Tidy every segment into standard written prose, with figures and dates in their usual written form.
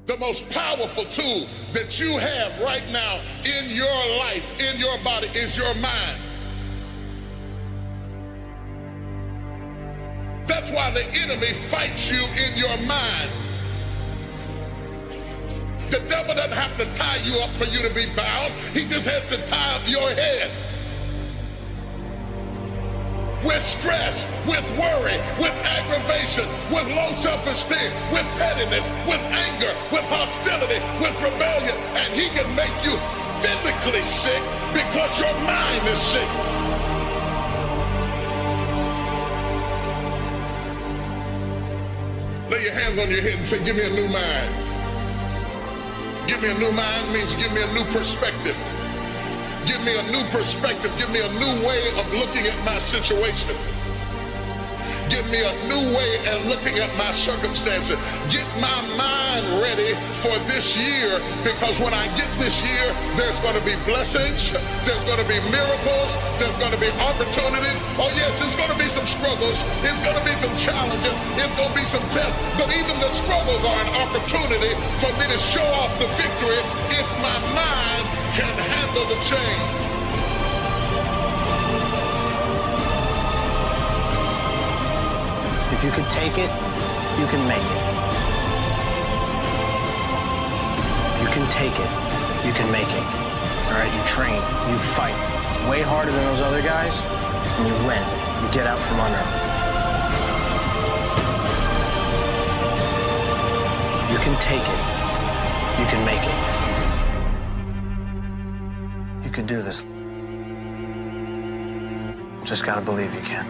The most powerful tool that you have right now in your life, in your body, is your mind. That's why the enemy fights you in your mind. The devil doesn't have to tie you up for you to be bound. He just has to tie up your head. With stress, with worry, with aggravation, with low self-esteem, with pettiness, with anger, with hostility, with rebellion. And he can make you physically sick because your mind is sick. Lay your hands on your head and say, give me a new mind. Give me a new mind means give me a new perspective. Give me a new perspective. Give me a new way of looking at my situation. Give me a new way of looking at my circumstances. Get my mind ready for this year, because when I get this year, there's going to be blessings, there's going to be miracles, there's going to be opportunities. Oh yes, it's going to be some struggles, it's going to be some challenges, it's going to be some tests, but even the struggles are an opportunity for me to show off the victory if my mind can handle the change. If you can take it, you can make it. If you can take it, you can make it. All right, you train, you fight way harder than those other guys, and you win. You get out from under them. You can take it, you can make it. You can do this. Just gotta believe you can.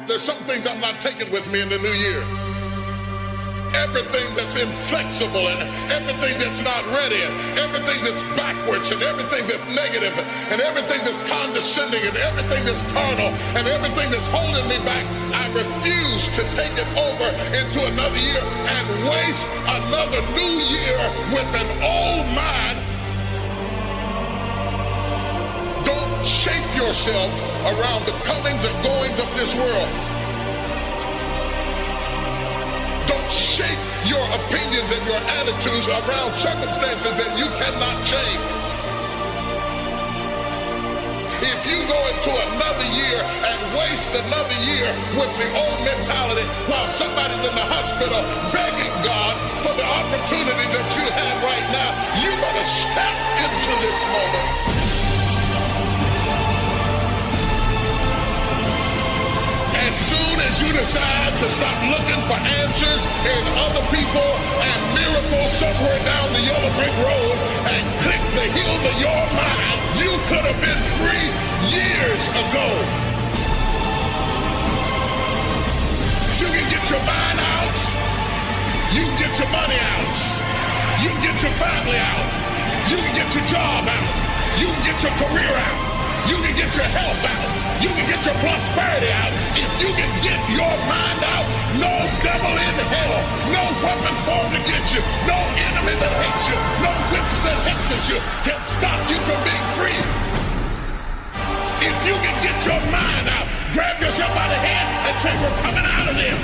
There's some things I'm not taking with me in the new year. Everything that's inflexible and everything that's not ready and everything that's backwards and everything that's negative and everything that's condescending and everything that's carnal and everything that's holding me back, I refuse to take it over into another year and waste another new year with an old mind. Don't shape yourself around the comings and goings of this world. Don't shape your opinions and your attitudes around circumstances that you cannot change. If you go into another year and waste another year with the old mentality while somebody's in the hospital begging God for the opportunity that you have right now, you better step into this moment. As soon as you decide to stop looking for answers in other people and miracles somewhere down the yellow brick road and click the heels of your mind, you could have been free years ago. If you can get your mind out, you can get your money out, you can get your family out, you can get your job out, you can get your career out, you can get your health out, you can get your prosperity out. If you can get your mind out, no devil in hell, no weapon formed against you, no enemy that hates you, no witch that hexes you can stop you from being free. If you can get your mind out, grab yourself by the hand and say, we're coming out of there.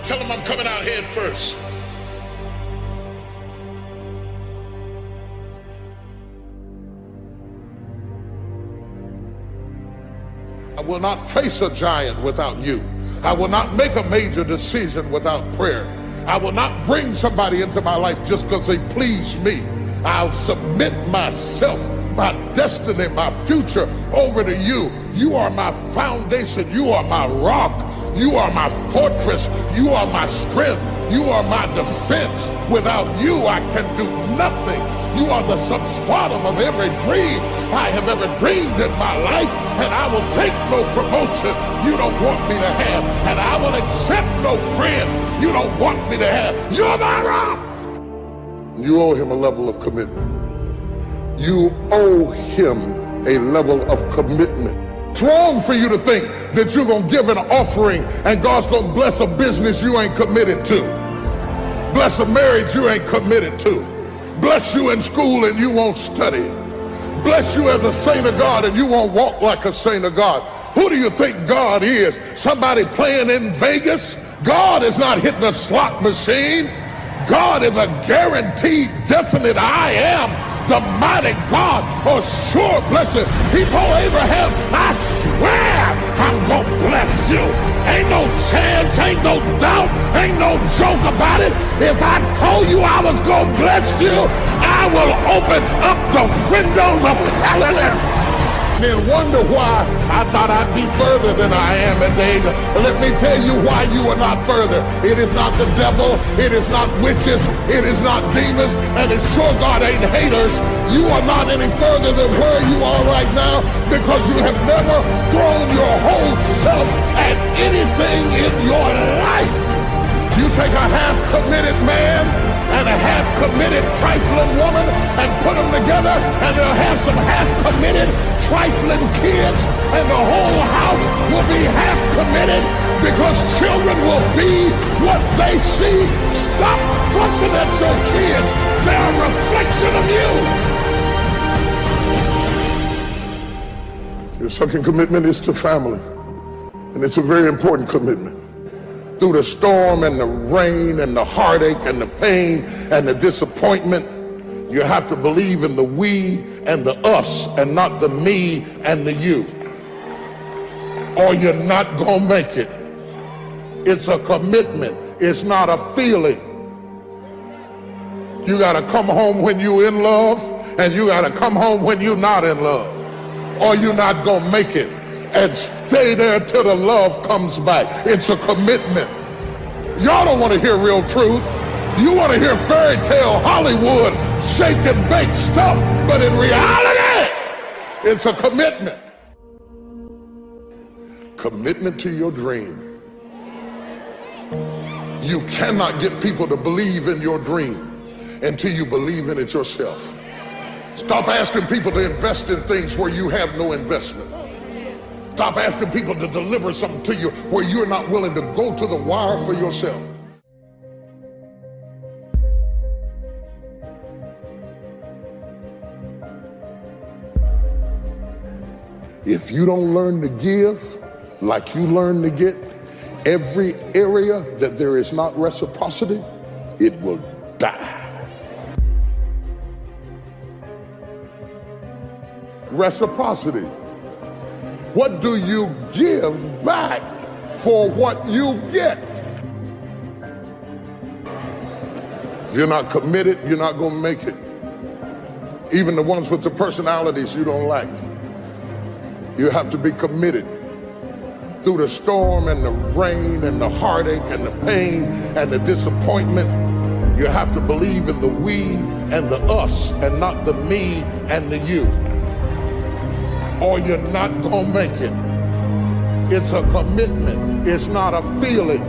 Tell them I'm coming out head first. I will not face a giant without you. I will not make a major decision without prayer. I will not bring somebody into my life just because they please me. I'll submit myself, my destiny, my future over to you. You are my foundation. You are my rock. You are my fortress. You are my strength. You are my defense. Without you, I can do nothing. You are the substratum of every dream I have ever dreamed in my life, and I will take no promotion you don't want me to have, and I will accept no friend you don't want me to have. You're my rock. You owe him a level of commitment. You owe him a level of commitment. It's wrong for you to think that you're going to give an offering and God's going to bless a business you ain't committed to. Bless a marriage you ain't committed to. Bless you in school and you won't study. Bless you as a saint of God and you won't walk like a saint of God. Who do you think God is? Somebody playing in Vegas? God is not hitting a slot machine. God is a guaranteed, definite I am, the mighty God, a sure blessing. He told Abraham, I swear I'm gonna bless you. Ain't no chance, ain't no doubt, ain't no joke about it. If I told you I was gonna bless you, I will open up the windows of heaven and then wonder why I thought I'd be further than I am at the age of. Let me tell you why you are not further. It is not the devil, it is not witches, it is not demons, and it's sure God ain't haters. You are not any further than where you are right now because you have never thrown your whole self at anything in your life. You take a half-committed man and a half-committed trifling woman and put them together, and they'll have some half-committed trifling kids, and the whole house will be half-committed because children will be what they see. Stop fussing at your kids. They're a reflection of you. Your second commitment is to family, and it's a very important commitment. Through the storm and the rain and the heartache and the pain and the disappointment, you have to believe in the we and the us and not the me and the you, or you're not gonna make it. It's a commitment. It's not a feeling. You gotta come home when you're in love, and you gotta come home when you're not in love, or you're not gonna make it. And stay there till the love comes back. It's a commitment. Y'all don't want to hear real truth. You want to hear fairy tale Hollywood shake and bake stuff, but in reality, it's a commitment. Commitment to your dream. You cannot get people to believe in your dream until you believe in it yourself. Stop asking people to invest in things where you have no investment. Stop asking people to deliver something to you where you're not willing to go to the wire for yourself. If you don't learn to give like you learn to get, every area that there is not reciprocity, it will die. Reciprocity. What do you give back for what you get? If you're not committed, you're not going to make it. Even the ones with the personalities you don't like. You have to be committed. Through the storm and the rain and the heartache and the pain and the disappointment, you have to believe in the we and the us and not the me and the you, or you're not gonna make it. It's a commitment. It's not a feeling.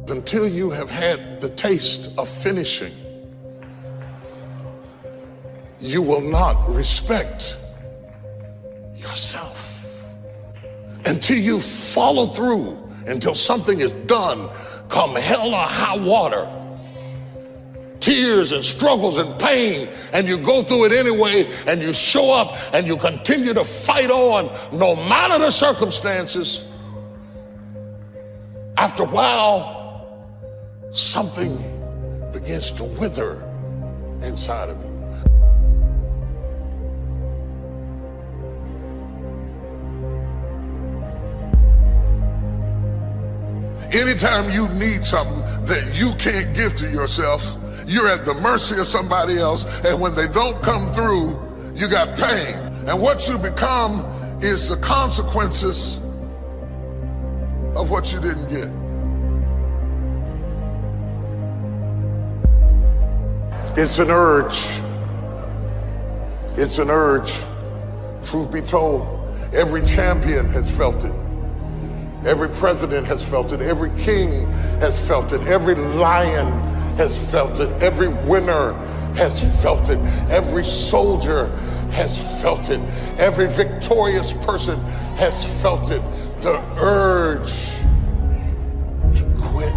Until you have had the taste of finishing, you will not respect yourself. Until you follow through, until something is done, come hell or high water, tears and struggles and pain, and you go through it anyway, and you show up and you continue to fight on no matter the circumstances. After a while, something begins to wither inside of you. Anytime you need something that you can't give to yourself, you're at the mercy of somebody else, and when they don't come through, you got pain. And what you become is the consequences of what you didn't get. It's an urge. It's an urge. Truth be told, every champion has felt it. Every president has felt it. Every king has felt it. Every lion has felt it. Every winner has felt it. Every soldier has felt it. Every victorious person has felt it. The urge to quit.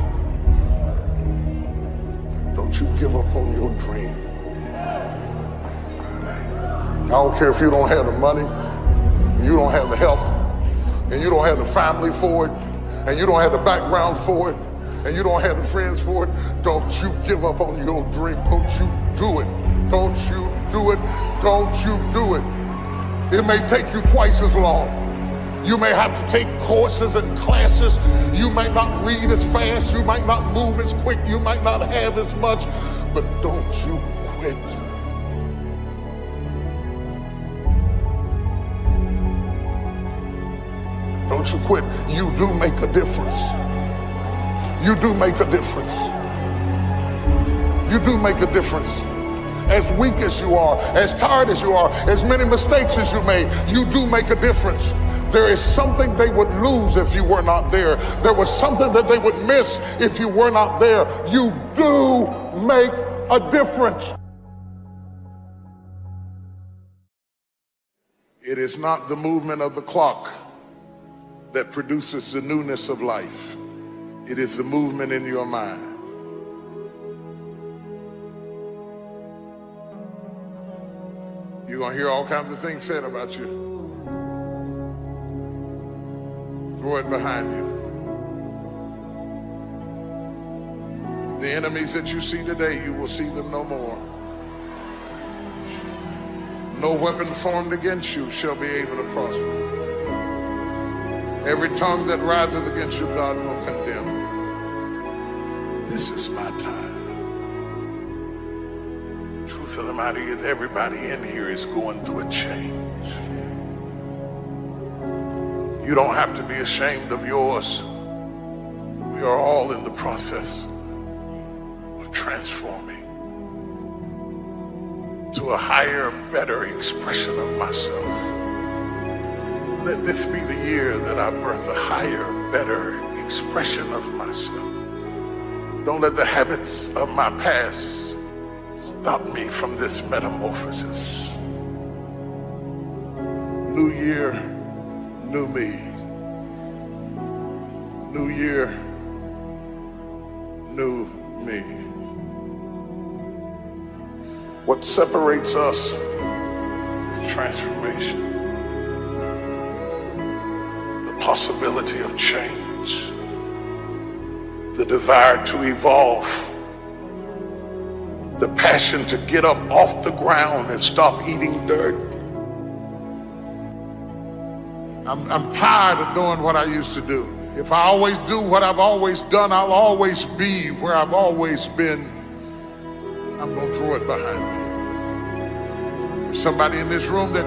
Don't you give up on your dream. don't care if you don't have the money, and you don't have the help, and you don't have the family for it, and you don't have the background for it, and you don't have the friends for it. Don't you give up on your dream. Don't you do it. Don't you do it. Don't you do it. It may take you twice as long. You may have to take courses and classes. You might not read as fast. You might not move as quick. You might not have as much. But don't you quit. Don't you quit. You do make a difference. You do make a difference. You do make a difference. As weak as you are, as tired as you are, as many mistakes as you made, you do make a difference. There is something they would lose if you were not there. There was something that they would miss if you were not there. You do make a difference. It is not the movement of the clock that produces the newness of life. It is the movement in your mind. You're gonna hear all kinds of things said about you. Throw it behind you. The enemies that you see today, you will see them no more. No weapon formed against you shall be able to prosper. Every tongue that riseth against you, God will condemn. This is my time. Truth of the matter is, everybody in here is going through a change. You don't have to be ashamed of yours. We are all in the process of transforming to a higher, better expression of myself. Let this be the year that I birth a higher, better expression of myself. Don't let the habits of my past stop me from this metamorphosis. New year, new me. New year, new me. What separates us is transformation. The possibility of change. The desire to evolve. The passion to get up off the ground and stop eating dirt. I'm tired of doing what I used to do. If I always do what I've always done, I'll always be where I've always been. I'm gonna throw it behind me. There's somebody in this room that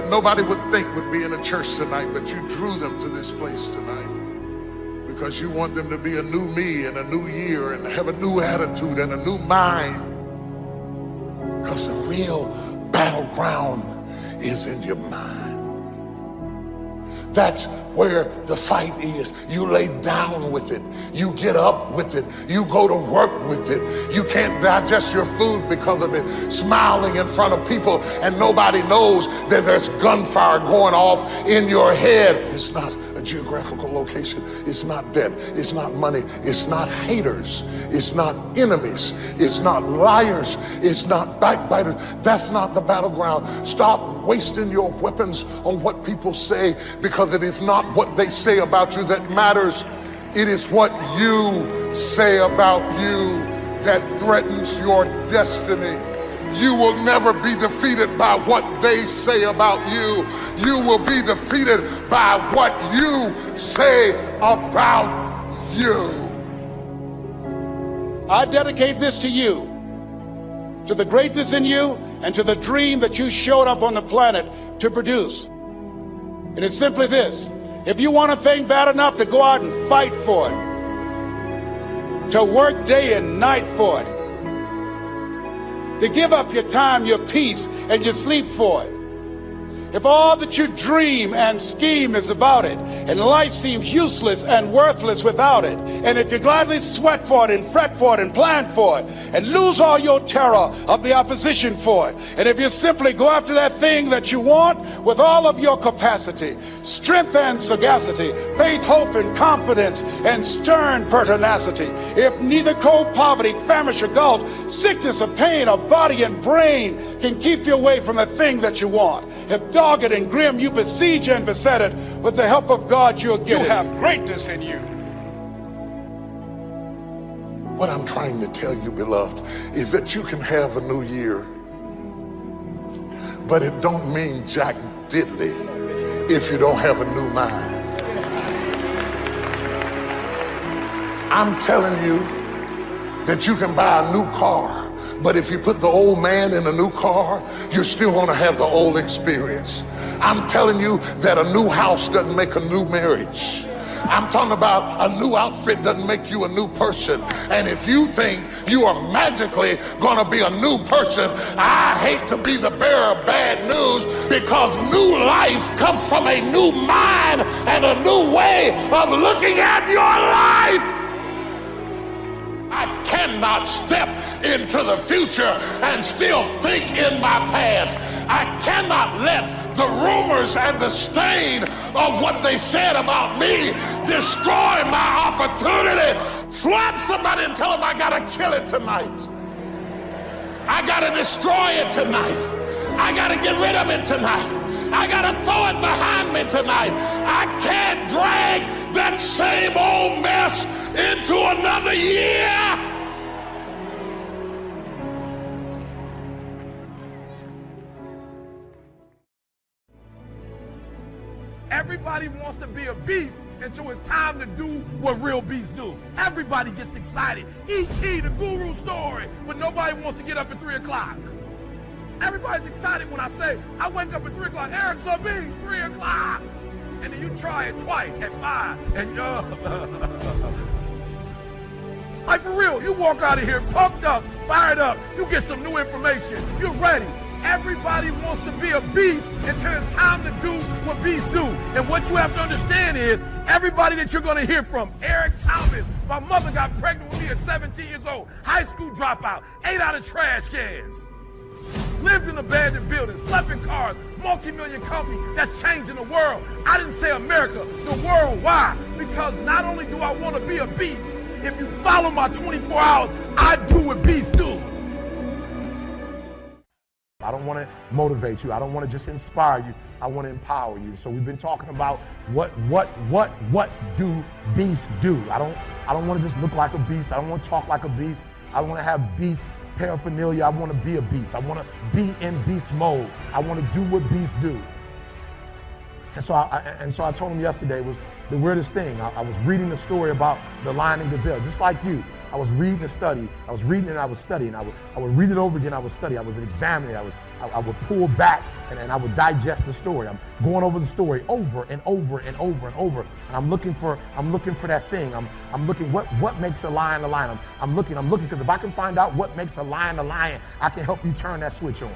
nobody would think would be in a church tonight, but you drew them to this place tonight because you want them to be a new me in a new year and have a new attitude and a new mind. Because the real battleground is in your mind. That's where the fight is. You lay down with it. You get up with it. You go to work with it. You can't digest your food because of it. Smiling in front of people and nobody knows that there's gunfire going off in your head. It's not a geographical location. It's not debt. It's not money. It's not haters. It's not enemies. It's not liars. It's not backbiters. That's not the battleground. Stop wasting your weapons on what people say, because it is not what they say about you that matters. It is what you say about you that threatens your destiny. You will never be defeated by what they say about you. You will be defeated by what you say about you. I dedicate this to you, to the greatness in you, and to the dream that you showed up on the planet to produce. And it's simply this: if you want a thing bad enough to go out and fight for it, to work day and night for it, to give up your time, your peace, and your sleep for it, If all that you dream and scheme is about it, and life seems useless and worthless without it, and if you gladly sweat for it and fret for it and plan for it, and lose all your terror of the opposition for it, and if you simply go after that thing that you want with all of your capacity, strength and sagacity, faith, hope and confidence, and stern pertinacity, if neither cold poverty, famish or gulf, sickness or pain of body and brain can keep you away from the thing that you want, if dogged and grim you besiege and beset it, with the help of God you'll get it. You have greatness in you. What I'm trying to tell you, beloved, is that you can have a new year, but it don't mean jack diddly if you don't have a new mind. I'm telling you that you can buy a new car, but if you put the old man in a new car, you're still gonna have the old experience. I'm telling you that a new house doesn't make a new marriage. I'm talking about a new outfit doesn't make you a new person. And if you think you are magically gonna be a new person, I hate to be the bearer of bad news, because new life comes from a new mind and a new way of looking at your life. I cannot step into the future and still think in my past. I cannot let the rumors and the stain of what they said about me destroy my opportunity. Slap somebody and tell them I gotta kill it tonight. I gotta destroy it tonight. I gotta get rid of it tonight. I gotta throw it behind me tonight. I can't drag that same old mess into another year. Everybody wants to be a beast until it's time to do what real beasts do. Everybody gets excited. E.T., the guru story, but nobody wants to get up at 3 o'clock. Everybody's excited when I say, I wake up at 3 o'clock, Eric's a beast, 3 o'clock. And then you try it twice at 5, and like for real, you walk out of here pumped up, fired up, you get some new information, you're ready. Everybody wants to be a beast until it's time to do what beasts do. And what you have to understand is, everybody that you're going to hear from, Eric Thomas, my mother got pregnant with me at 17 years old, high school dropout, ate out of trash cans, lived in abandoned buildings, slept in cars, multi-million company that's changing the world. I didn't say America, the world. Why? Because not only do I want to be a beast, if you follow my 24 hours, I do what beasts do. I don't want to motivate you. I don't want to just inspire you. I want to empower you. So we've been talking about what do beasts do? I don't want to just look like a beast. I don't want to talk like a beast. I want to have beast paraphernalia. I want to be a beast. I want to be in beast mode. I want to do what beasts do. And so I told him yesterday was the weirdest thing. I was reading the story about the lion and gazelle, just like you. I was reading the study. I was reading and I was studying. I would read it over again. I would study. I was examining. I would pull back and I would digest the story. I'm going over the story over and over and over and over. And I'm looking for that thing. I'm looking what makes a lion a lion. I'm looking because if I can find out what makes a lion, I can help you turn that switch on.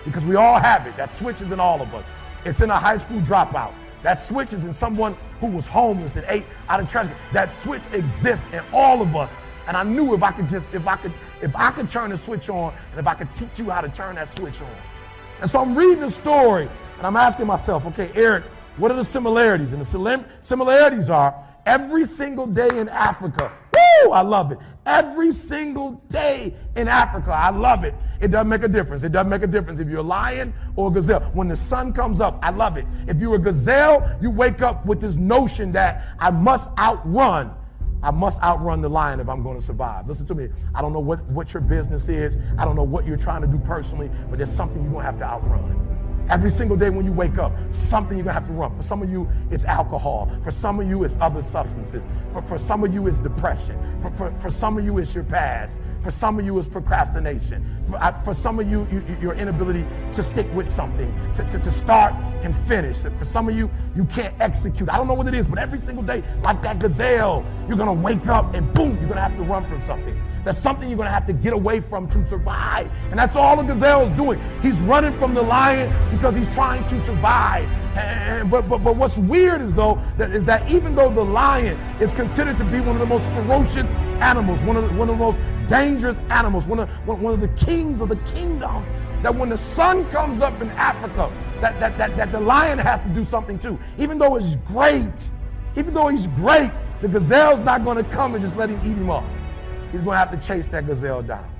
Because we all have it. That switch is in all of us. It's in a high school dropout. That switch is in someone who was homeless and ate out of trash. That switch exists in all of us. And I knew if I could turn the switch on, and if I could teach you how to turn that switch on. And so I'm reading the story, and I'm asking myself, okay, Eric, what are the similarities? And the similarities are every single day in Africa. Woo, I love it. Every single day in Africa, I love it. It doesn't make a difference. It doesn't make a difference if you're a lion or a gazelle. When the sun comes up, I love it. If you're a gazelle, you wake up with this notion that I must outrun the lion if I'm going to survive. Listen to me. I don't know what your business is. I don't know what you're trying to do personally, but there's something you're going to have to outrun. Every single day when you wake up, something you're going to have to run. For some of you, it's alcohol. For some of you, it's other substances. For some of you, it's depression. For some of you, it's your past. For some of you, it's procrastination. For some of you, your inability to stick with something, to start and finish. For some of you, you can't execute. I don't know what it is, but every single day, like that gazelle, you're going to wake up and boom, you're going to have to run from something. That's something you're going to have to get away from to survive. And that's all the gazelle is doing. He's running from the lion because he's trying to survive. But what's weird is that even though the lion is considered to be one of the most ferocious animals, one of the most dangerous animals, one of the kings of the kingdom, that when the sun comes up in Africa, that the lion has to do something too. Even though he's great, the gazelle's not going to come and just let him eat him up. He's going to have to chase that gazelle down.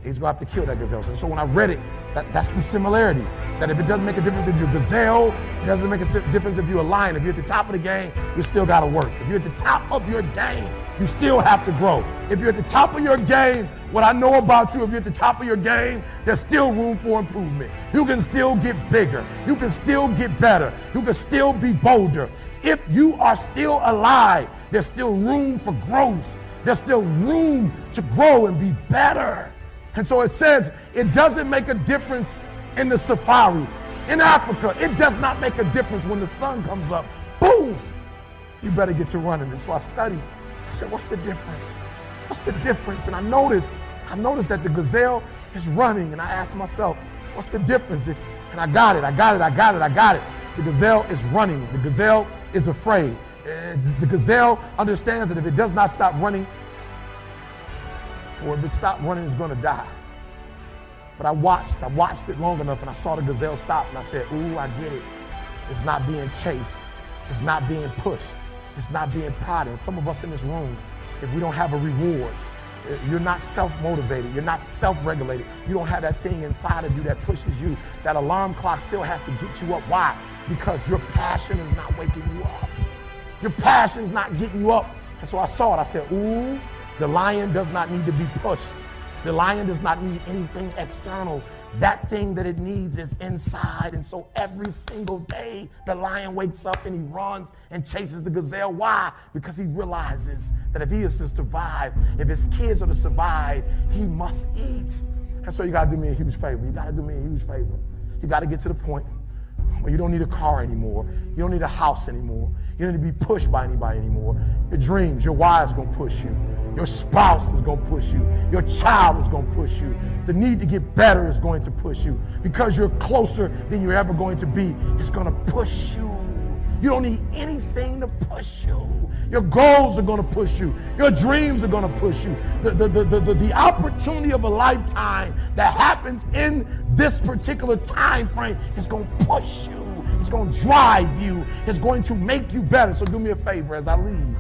He's going to have to kill that gazelle. So when I read it, that's the similarity. That if it doesn't make a difference if you're a gazelle, it doesn't make a difference if you're a lion. If you're at the top of the game, you still got to work. If you're at the top of your game, you still have to grow. If you're at the top of your game, what I know about you, if you're at the top of your game, there's still room for improvement. You can still get bigger. You can still get better. You can still be bolder. If you are still alive, there's still room for growth. There's still room to grow and be better. And so it says it doesn't make a difference in the safari. In Africa, it does not make a difference when the sun comes up. Boom! You better get to running. And so I studied. I said, what's the difference? What's the difference? And I noticed that the gazelle is running. And I asked myself, what's the difference? And I got it. The gazelle is running. The gazelle is afraid. The gazelle understands that if it does not stop running, or if it stops running, it's going to die. But I watched it long enough, and I saw the gazelle stop, and I said, ooh, I get it. It's not being chased. It's not being pushed. It's not being prodded. And some of us in this room, if we don't have a reward, you're not self-motivated. You're not self-regulated. You don't have that thing inside of you that pushes you. That alarm clock still has to get you up. Why? Because your passion is not waking you up. Your passion is not getting you up. And so I saw it. I said, ooh, the lion does not need to be pushed. The lion does not need anything external. That thing that it needs is inside. And so every single day, the lion wakes up and he runs and chases the gazelle. Why? Because he realizes that if he is to survive, if his kids are to survive, he must eat. And so you got to do me a huge favor. You got to do me a huge favor. You got to get to the point where you don't need a car anymore. You don't need a house anymore. You don't need to be pushed by anybody anymore. Your dreams, your wife is going to push you. Your spouse is going to push you. Your child is going to push you. The need to get better is going to push you. Because you're closer than you're ever going to be, it's going to push you. You don't need anything to push you. Your goals are going to push you. Your dreams are going to push you. The opportunity of a lifetime that happens in this particular time frame is going to push you. It's going to drive you. It's going to make you better. So do me a favor as I leave.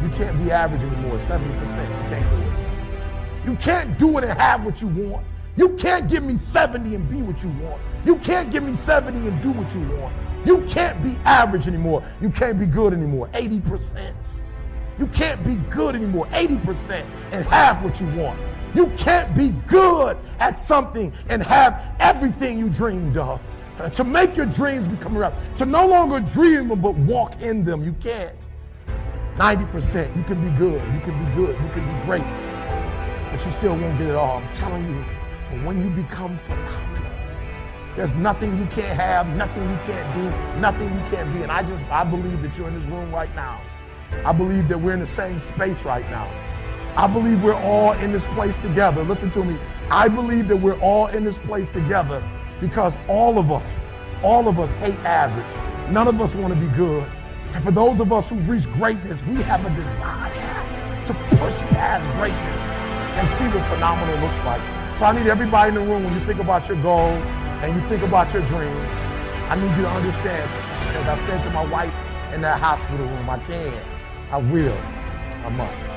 You can't be average anymore, 70%. You can't do it. You can't do it and have what you want. You can't give me 70 and be what you want. You can't give me 70 and do what you want. You can't be average anymore. You can't be good anymore, 80%. You can't be good anymore, 80%, and have what you want. You can't be good at something and have everything you dreamed of. To make your dreams become real. To no longer dream them, but walk in them. You can't. 90%, you can be good, you can be good, you can be great, but you still won't get it all. I'm telling you, but when you become phenomenal, there's nothing you can't have, nothing you can't do, nothing you can't be. And I believe that you're in this room right now. I believe that we're in the same space right now. I believe we're all in this place together. Listen to me. I believe that we're all in this place together because all of us hate average. None of us want to be good. And for those of us who reach greatness, we have a desire to push past greatness and see what phenomenal looks like. So I need everybody in the room, when you think about your goal and you think about your dream, I need you to understand, as I said to my wife in that hospital room, I can, I will, I must.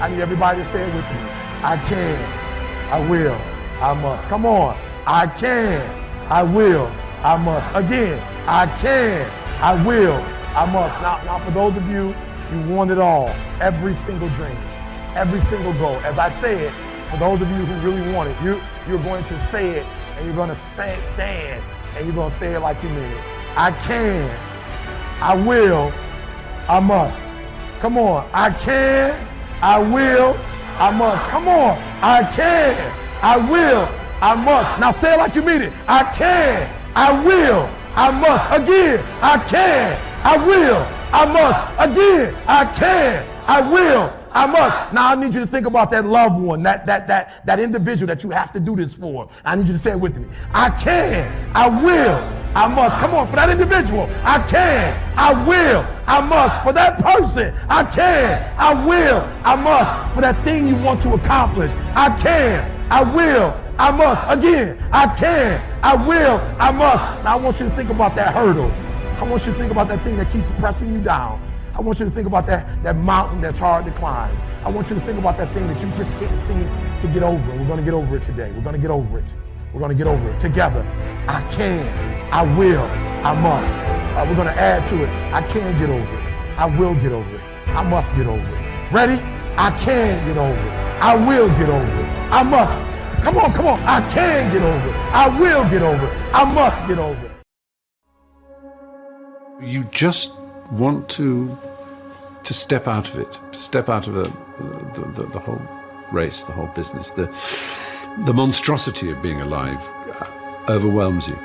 I need everybody to say it with me. I can, I will, I must. Come on. I can, I will, I must. Again, I can, I will, I must. Now for those of you, you want it all. Every single dream, every single goal. As I say it, for those of you who really want it, you're going to say it and you're going to stand and you're going to say it like you mean it. I can, I will, I must. Come on. I can, I will, I must. Come on. I can, I will, I must. Now say it like you mean it. I can, I will, I must. Again, I can, I will, I must. Again, I can, I will, I must. Now I need you to think about that loved one, that individual that you have to do this for. I need you to say it with me. I can, I will, I must. Come on, for that individual, I can, I will, I must. For that person, I can, I will, I must. For that thing you want to accomplish, I can, I will, I must. Again, I can, I will, I must. Now I want you to think about that hurdle. I want you to think about that thing that keeps pressing you down. I want you to think about that mountain that's hard to climb. I want you to think about that thing that you just can't seem to get over. We're going to get over it today. We're going to get over it. We're going to get over it together. I can, I will, I must. We're going to add to it. I can get over it. I will get over it. I must get over it. Ready? I can get over it. I will get over it. I must. Come on, come on. I can get over it. I will get over it. I must get over it. You just want to step out of it, to step out of the whole race, the whole business. The monstrosity of being alive overwhelms you.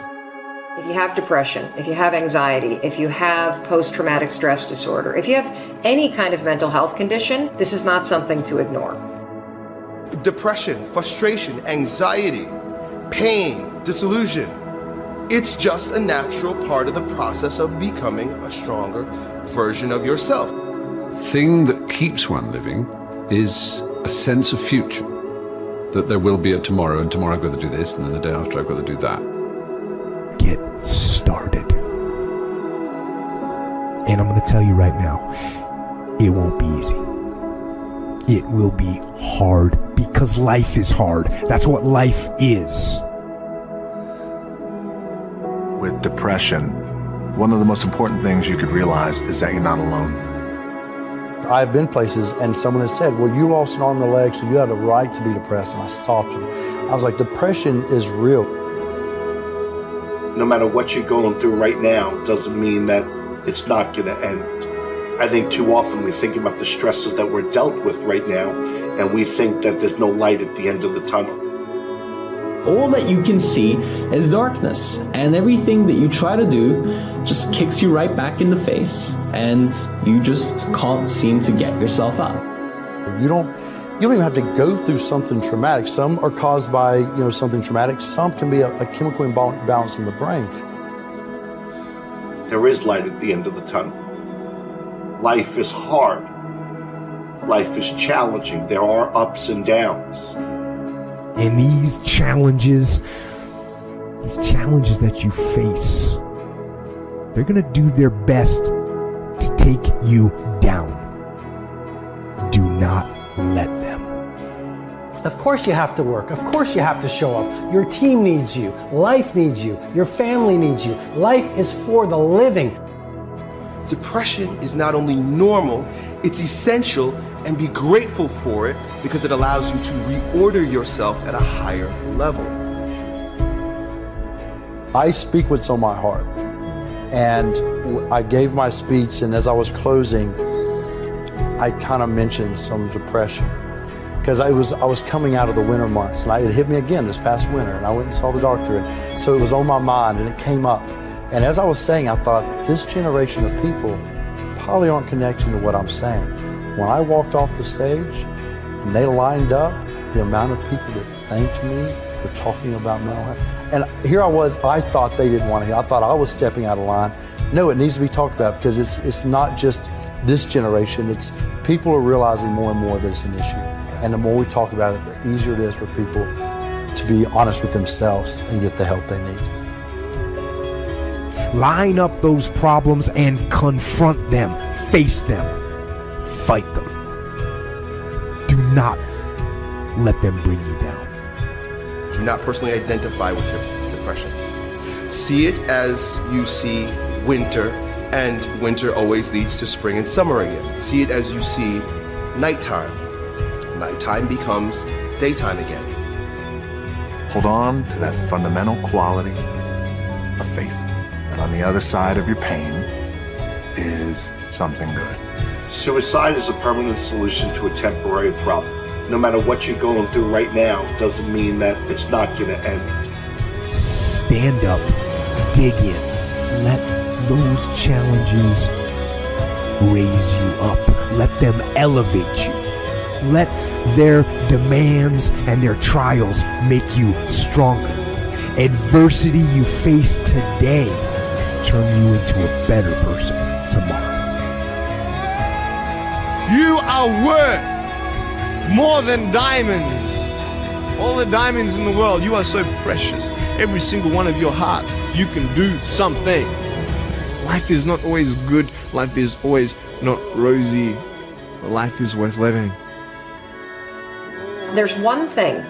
If you have depression, if you have anxiety, if you have post-traumatic stress disorder, if you have any kind of mental health condition, this is not something to ignore. Depression, frustration, anxiety, pain, disillusion. It's just a natural part of the process of becoming a stronger version of yourself. The thing that keeps one living is a sense of future, that there will be a tomorrow, and tomorrow I've got to do this, and then the day after I've got to do that. Get started. And I'm going to tell you right now, it won't be easy. It will be hard because life is hard. That's what life is. With depression, one of the most important things you could realize is that you're not alone. I've been places and someone has said, well, you lost an arm and a leg, so you had a right to be depressed. And I stopped them. I was like, depression is real. No matter what you're going through right now doesn't mean that it's not going to end. I think too often we think about the stresses that we're dealt with right now, and we think that there's no light at the end of the tunnel. All that you can see is darkness, and everything that you try to do just kicks you right back in the face, and you just can't seem to get yourself up. You don't even have to go through something traumatic. Some are caused by something traumatic. Some can be a chemical imbalance in the brain. There is light at the end of the tunnel. Life is hard. Life is challenging. There are ups and downs. And these challenges that you face, they're going to do their best to take you down. Do not let them. Of course you have to work. Of course you have to show up. Your team needs you. Life needs you. Your family needs you. Life is for the living. Depression is not only normal, it's essential, and be grateful for it because it allows you to reorder yourself at a higher level. I speak what's on my heart. And I gave my speech, and as I was closing, I kind of mentioned some depression. Because I was coming out of the winter months, and it hit me again this past winter, and I went and saw the doctor, and so it was on my mind, and it came up. And as I was saying, I thought, this generation of people probably aren't connecting to what I'm saying. When I walked off the stage and they lined up, the amount of people that thanked me for talking about mental health. And here I was, I thought they didn't want to hear. I thought I was stepping out of line. No, it needs to be talked about because it's not just this generation. It's people are realizing more and more that it's an issue. And the more we talk about it, the easier it is for people to be honest with themselves and get the help they need. Line up those problems and confront them. Face them. Fight them. Do not let them bring you down. Do not personally identify with your depression. See it as you see winter, and winter always leads to spring and summer again. See it as you see nighttime. Nighttime becomes daytime again. Hold on to that fundamental quality of faith. And on the other side of your pain is something good. Suicide is a permanent solution to a temporary problem. No matter what you're going through right now, doesn't mean that it's not going to end. Stand up, dig in, let those challenges raise you up, let them elevate you. let their demands and their trials make you stronger. Adversity you face today turn you into a better person tomorrow. You are worth more than diamonds. All the diamonds in the world, you are so precious. Every single one of your hearts, you can do something. Life is not always good. Life is always not rosy. But life is worth living. There's one thing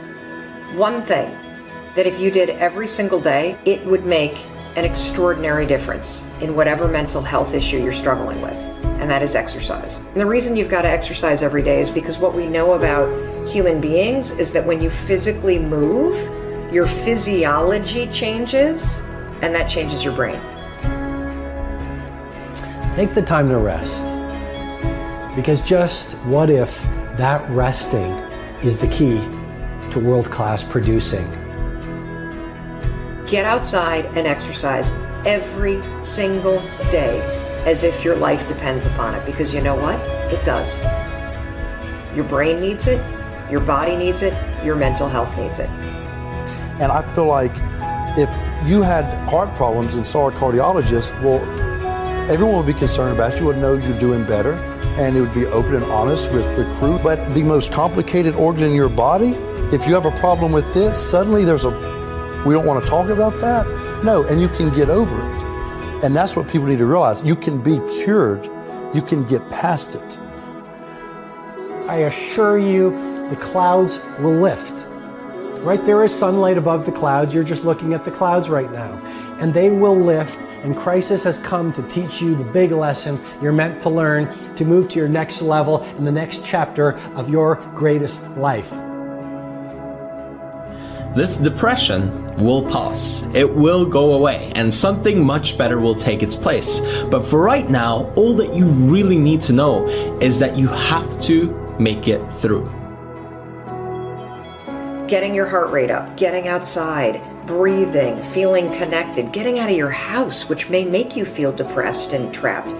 that if you did every single day, it would make an extraordinary difference in whatever mental health issue you're struggling with, and that is exercise. And the reason you've got to exercise every day is because what we know about human beings is that when you physically move, your physiology changes, and that changes your brain. Take the time to rest, because just what if that resting is the key to world-class producing? Get outside and exercise every single day as if your life depends upon it, because you know what? It does. Your brain needs it, your body needs it, your mental health needs it. And I feel like if you had heart problems and saw a cardiologist, well, everyone would be concerned about you, would know you're doing better, and it would be open and honest with the crew. But the most complicated organ in your body, if you have a problem with this, suddenly we don't want to talk about that? No, and you can get over it. And that's what people need to realize. You can be cured. You can get past it. I assure you, the clouds will lift. Right, there is sunlight above the clouds. You're just looking at the clouds right now. And they will lift, and crisis has come to teach you the big lesson you're meant to learn to move to your next level in the next chapter of your greatest life. This depression will pass. It will go away, and something much better will take its place. But for right now, all that you really need to know is that you have to make it through. Getting your heart rate up, getting outside, breathing, feeling connected, getting out of your house, which may make you feel depressed and trapped.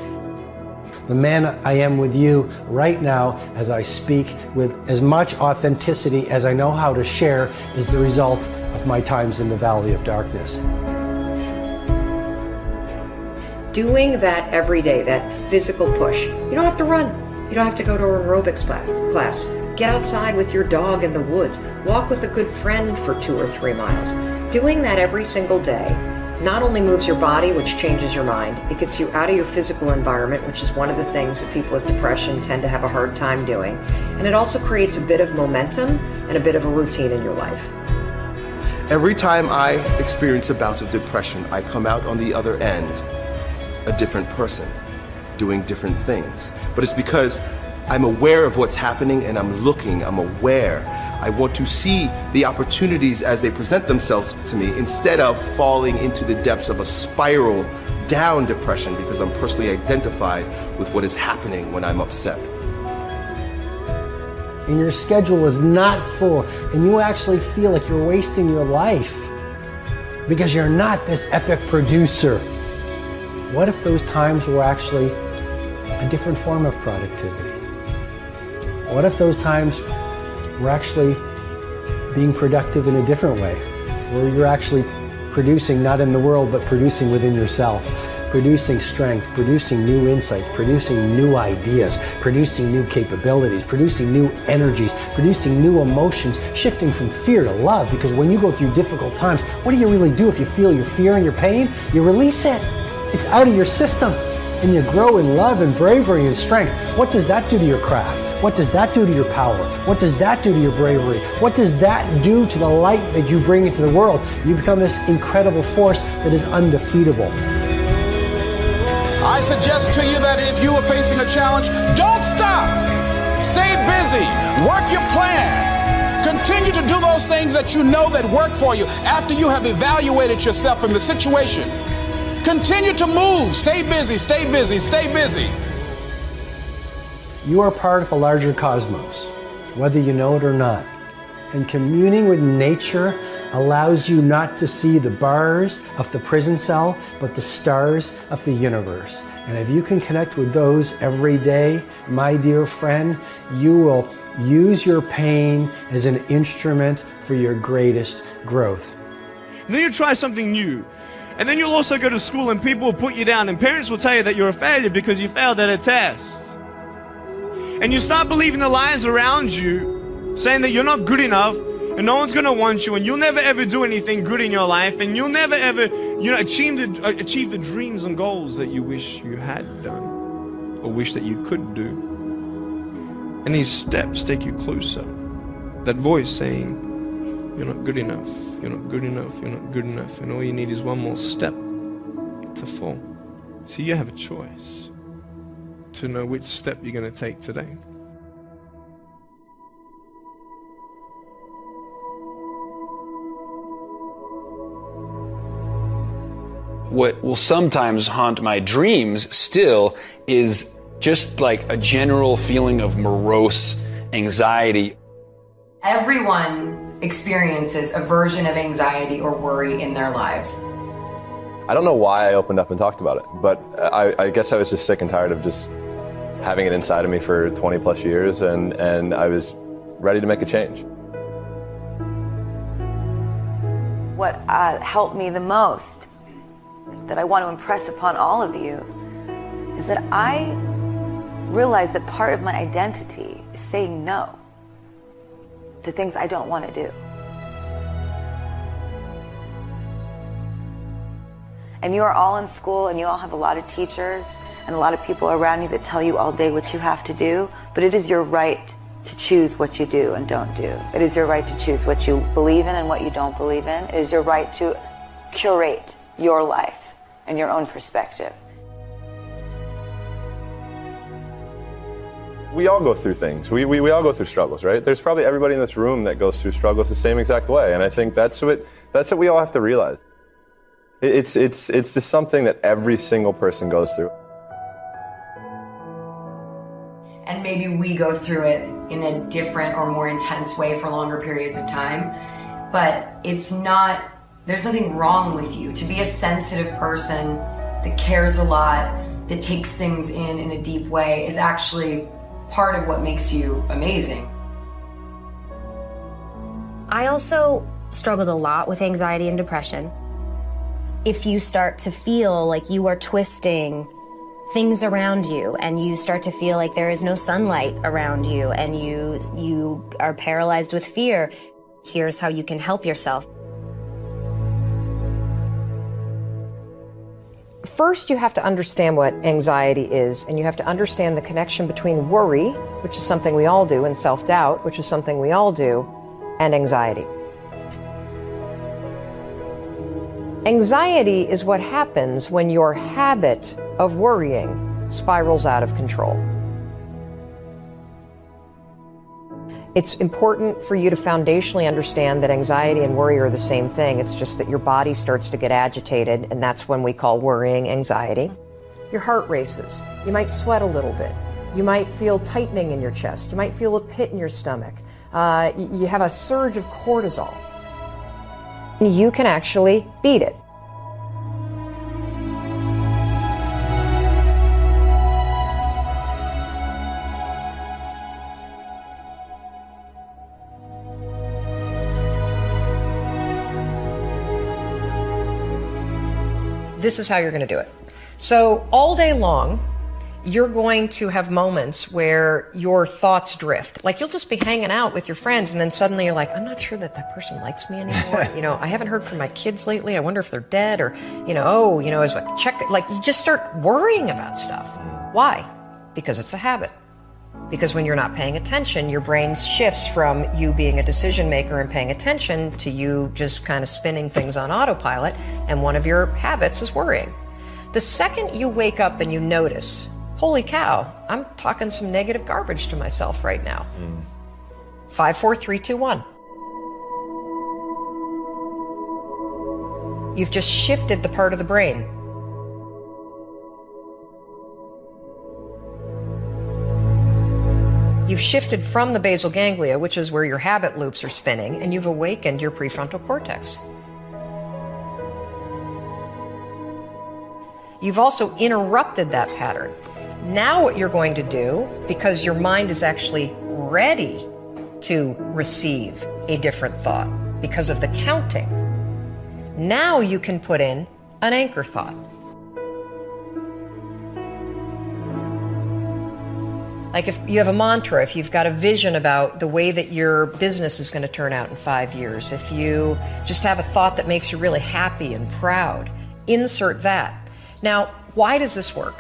The man I am with you right now as I speak with as much authenticity as I know how to share is the result of my times in the valley of darkness. Doing that every day, that physical push. You don't have to run. You don't have to go to an aerobics class. Get outside with your dog in the woods. Walk with a good friend for 2 or 3 miles. Doing that every single day not only moves your body, which changes your mind, it gets you out of your physical environment, which is one of the things that people with depression tend to have a hard time doing. And it also creates a bit of momentum and a bit of a routine in your life. Every time I experience a bout of depression, I come out on the other end a different person, doing different things. But it's because I'm aware of what's happening and I'm aware. I want to see the opportunities as they present themselves to me instead of falling into the depths of a spiral down depression because I'm personally identified with what is happening when I'm upset. And your schedule is not full, and you actually feel like you're wasting your life because you're not this epic producer. What if those times were actually a different form of productivity? What if those times were actually being productive in a different way, where you're actually producing not in the world, but producing within yourself, producing strength, producing new insight, producing new ideas, producing new capabilities, producing new energies, producing new emotions, shifting from fear to love. Because when you go through difficult times, what do you really do if you feel your fear and your pain? You release it. It's out of your system, and you grow in love and bravery and strength. What does that do to your craft? What does that do to your power? What does that do to your bravery? What does that do to the light that you bring into the world? You become this incredible force that is undefeatable. I suggest to you that if you are facing a challenge, don't stop. Stay busy. Work your plan. Continue to do those things that you know that work for you after you have evaluated yourself in the situation. Continue to move. Stay busy, stay busy, stay busy. You are part of a larger cosmos, whether you know it or not. And communing with nature allows you not to see the bars of the prison cell, but the stars of the universe. And if you can connect with those every day, my dear friend, you will Use your pain as an instrument for your greatest growth. And then you try something new. And then you'll also go to school and people will put you down and parents will tell you that you're a failure because you failed at a test. And you start believing the lies around you, saying that you're not good enough and no one's going to want you and you'll never ever do anything good in your life and you'll never ever, achieve the dreams and goals that you wish you had done or wish that you could do. And these steps take you closer. That voice saying, you're not good enough, you're not good enough, you're not good enough, and all you need is one more step to fall. So you have a choice to know which step you're going to take today. What will sometimes haunt my dreams still is just like a general feeling of morose anxiety. Everyone experiences a version of anxiety or worry in their lives. I don't know why I opened up and talked about it, but I guess I was just sick and tired of just having it inside of me for 20 plus years, and I was ready to make a change. What helped me the most, that I want to impress upon all of you, is that I realized that part of my identity is saying no to things I don't want to do. And you are all in school and you all have a lot of teachers and a lot of people around you that tell you all day what you have to do, but it is your right to choose what you do and don't do. It is your right to choose what you believe in and what you don't believe in. It is your right to curate your life and your own perspective. We all go through things. We all go through struggles, right? There's probably everybody in this room that goes through struggles the same exact way, and I think that's what we all have to realize. It's just something that every single person goes through. And maybe we go through it in a different or more intense way for longer periods of time, but there's nothing wrong with you. To be a sensitive person that cares a lot, that takes things in a deep way, is actually part of what makes you amazing. I also struggled a lot with anxiety and depression. If you start to feel like you are twisting things around you and you start to feel like there is no sunlight around you and you are paralyzed with fear, here's how you can help yourself. First, you have to understand what anxiety is, and you have to understand the connection between worry, which is something we all do, and self-doubt, which is something we all do, and anxiety. Anxiety is what happens when your habit of worrying spirals out of control. It's important for you to foundationally understand that anxiety and worry are the same thing. It's just that your body starts to get agitated, and that's when we call worrying anxiety. Your heart races. You might sweat a little bit. You might feel tightening in your chest. You might feel a pit in your stomach. You have a surge of cortisol. You can actually beat it. This is how you're going to do it. So all day long, you're going to have moments where your thoughts drift. Like you'll just be hanging out with your friends and then suddenly you're like, I'm not sure that person likes me anymore. I haven't heard from my kids lately. I wonder if they're dead or, like you just start worrying about stuff. Why? Because it's a habit. Because when you're not paying attention, your brain shifts from you being a decision maker and paying attention to you just kind of spinning things on autopilot, and one of your habits is worrying. The second you wake up and you notice, holy cow, I'm talking some negative garbage to myself right now. 5, 4, 3, 2, 1. You've just shifted the part of the brain. You've shifted from the basal ganglia, which is where your habit loops are spinning, and you've awakened your prefrontal cortex. You've also interrupted that pattern. Now what you're going to do, because your mind is actually ready to receive a different thought because of the counting. Now you can put in an anchor thought. Like if you have a mantra, if you've got a vision about the way that your business is going to turn out in 5 years, if you just have a thought that makes you really happy and proud, insert that. Now, why does this work?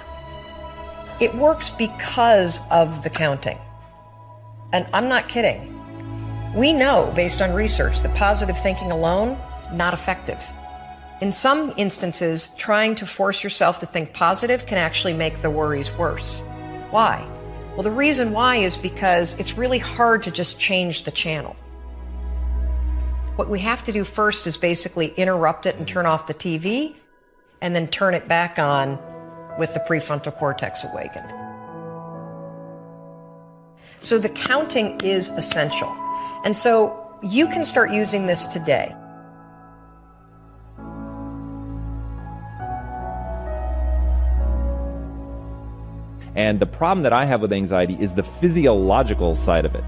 It works because of the counting. And I'm not kidding. We know, based on research, that positive thinking alone, not effective. In some instances, trying to force yourself to think positive can actually make the worries worse. Why? Well, the reason why is because it's really hard to just change the channel. What we have to do first is basically interrupt it and turn off the TV, and then turn it back on with the prefrontal cortex awakened. So the counting is essential. And so you can start using this today. And the problem that I have with anxiety is the physiological side of it.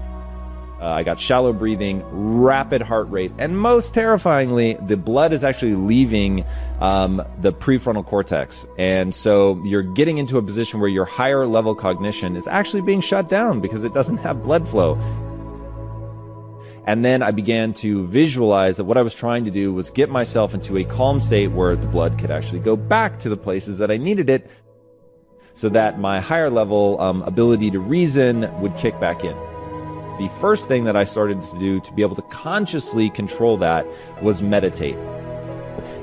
I got shallow breathing, rapid heart rate, and most terrifyingly, the blood is actually leaving the prefrontal cortex. And so you're getting into a position where your higher level cognition is actually being shut down because it doesn't have blood flow. And then I began to visualize that what I was trying to do was get myself into a calm state where the blood could actually go back to the places that I needed it, so that my higher level ability to reason would kick back in. The first thing that I started to do to be able to consciously control that was meditate.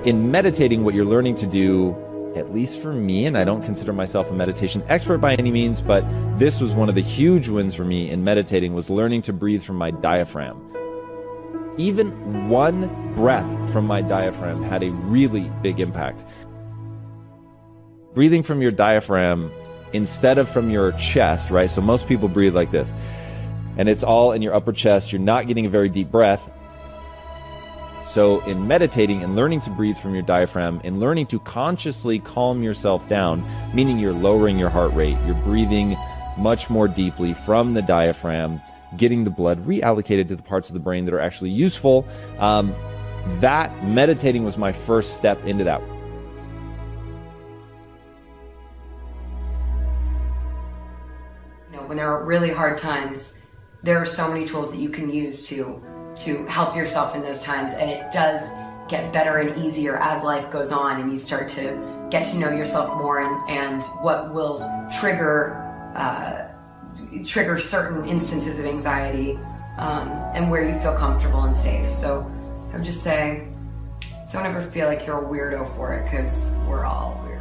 In meditating, what you're learning to do, at least for me, and I don't consider myself a meditation expert by any means, but this was one of the huge wins for me in meditating, was learning to breathe from my diaphragm. Even one breath from my diaphragm had a really big impact. Breathing from your diaphragm instead of from your chest, right? So most people breathe like this, and it's all in your upper chest. You're not getting a very deep breath. So in meditating and learning to breathe from your diaphragm and learning to consciously calm yourself down, meaning you're lowering your heart rate, you're breathing much more deeply from the diaphragm, getting the blood reallocated to the parts of the brain that are actually useful. That meditating was my first step into that. When there are really hard times, there are so many tools that you can use to help yourself in those times, and it does get better and easier as life goes on and you start to get to know yourself more and what will trigger certain instances of anxiety and where you feel comfortable and safe. So I would just say, don't ever feel like you're a weirdo for it, because we're all weirdos.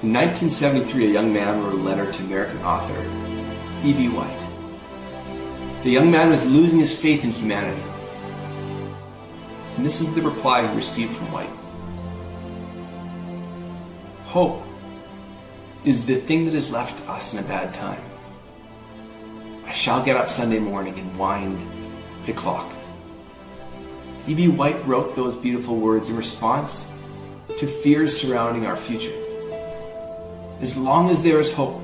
In 1973, a young man wrote a letter to American author E.B. White. The young man was losing his faith in humanity. And this is the reply he received from White. Hope is the thing that is left to us in a bad time. I shall get up Sunday morning and wind the clock. E.B. White wrote those beautiful words in response to fears surrounding our future. As long as there is hope,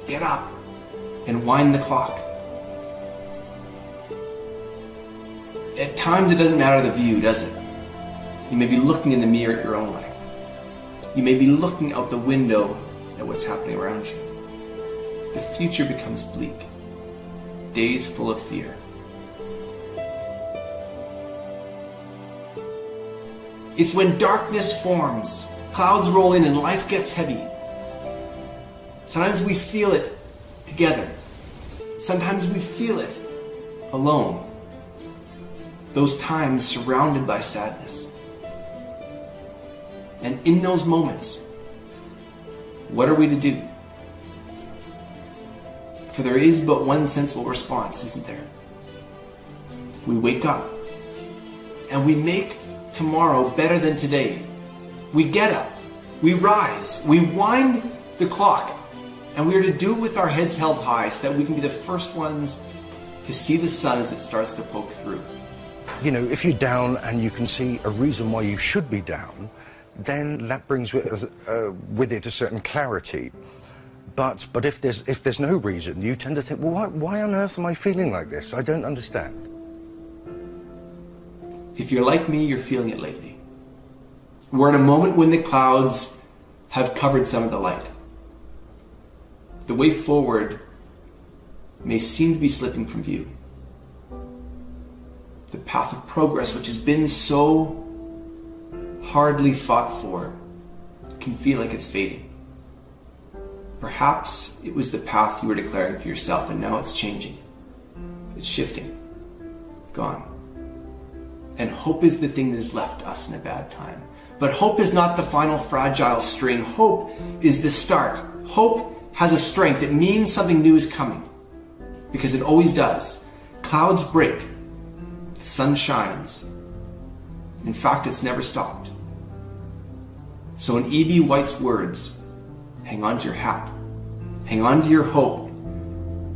get up and wind the clock. At times it doesn't matter the view, does it? You may be looking in the mirror at your own life. You may be looking out the window at what's happening around you. The future becomes bleak. Days full of fear. It's when darkness forms, clouds roll in, and life gets heavy. Sometimes we feel it together. Sometimes we feel it alone. Those times surrounded by sadness. And in those moments, what are we to do? For there is but one sensible response, isn't there? We wake up and we make tomorrow better than today. We get up, we rise, we wind the clock. And we are to do it with our heads held high so that we can be the first ones to see the sun as it starts to poke through. You know, if you're down and you can see a reason why you should be down, then that brings with it a certain clarity. But if there's no reason, you tend to think, well, why on earth am I feeling like this? I don't understand. If you're like me, you're feeling it lately. We're in a moment when the clouds have covered some of the light. The way forward may seem to be slipping from view. The path of progress, which has been so hardly fought for, can feel like it's fading. Perhaps it was the path you were declaring for yourself, and now it's changing. It's shifting. Gone. And hope is the thing that has left us in a bad time. But hope is not the final fragile string. Hope is the start. Hope has a strength. It means something new is coming. Because it always does. Clouds break. The sun shines. In fact, it's never stopped. So in E.B. White's words, hang on to your hat. Hang on to your hope.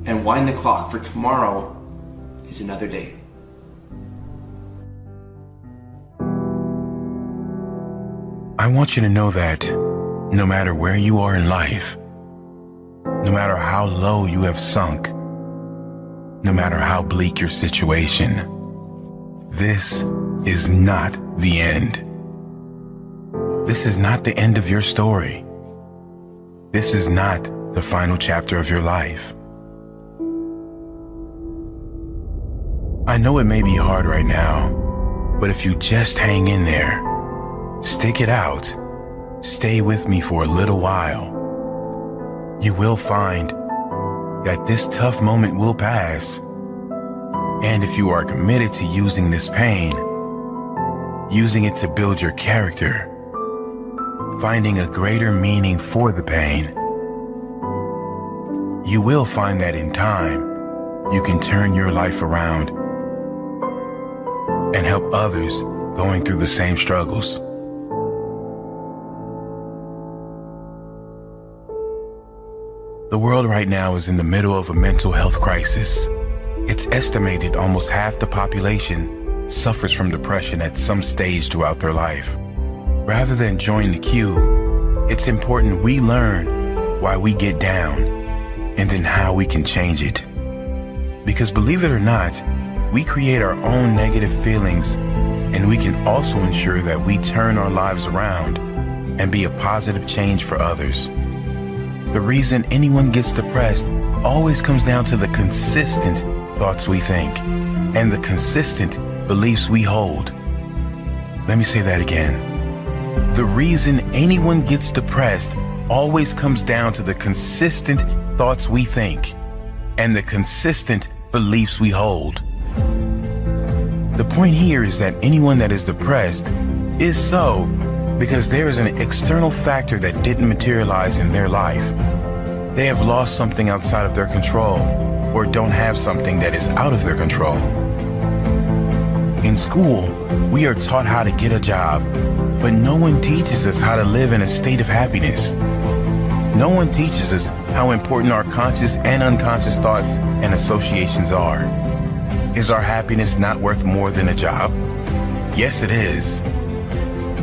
And wind the clock, for tomorrow is another day. I want you to know that no matter where you are in life, no matter how low you have sunk, no matter how bleak your situation, this is not the end. This is not the end of your story. This is not the final chapter of your life. I know it may be hard right now, but if you just hang in there, stick it out, stay with me for a little while, you will find that this tough moment will pass. And if you are committed to using this pain, using it to build your character, finding a greater meaning for the pain, you will find that in time, you can turn your life around and help others going through the same struggles. The world right now is in the middle of a mental health crisis. It's estimated almost half the population suffers from depression at some stage throughout their life. Rather than join the queue, it's important we learn why we get down and then how we can change it. Because believe it or not, we create our own negative feelings, and we can also ensure that we turn our lives around and be a positive change for others. The reason anyone gets depressed always comes down to the consistent thoughts we think and the consistent beliefs we hold. Let me say that again. The reason anyone gets depressed always comes down to the consistent thoughts we think and the consistent beliefs we hold. The point here is that anyone that is depressed is so because there is an external factor that didn't materialize in their life. They have lost something outside of their control or don't have something that is out of their control. In school, we are taught how to get a job, but no one teaches us how to live in a state of happiness. No one teaches us how important our conscious and unconscious thoughts and associations are. Is our happiness not worth more than a job? Yes, it is.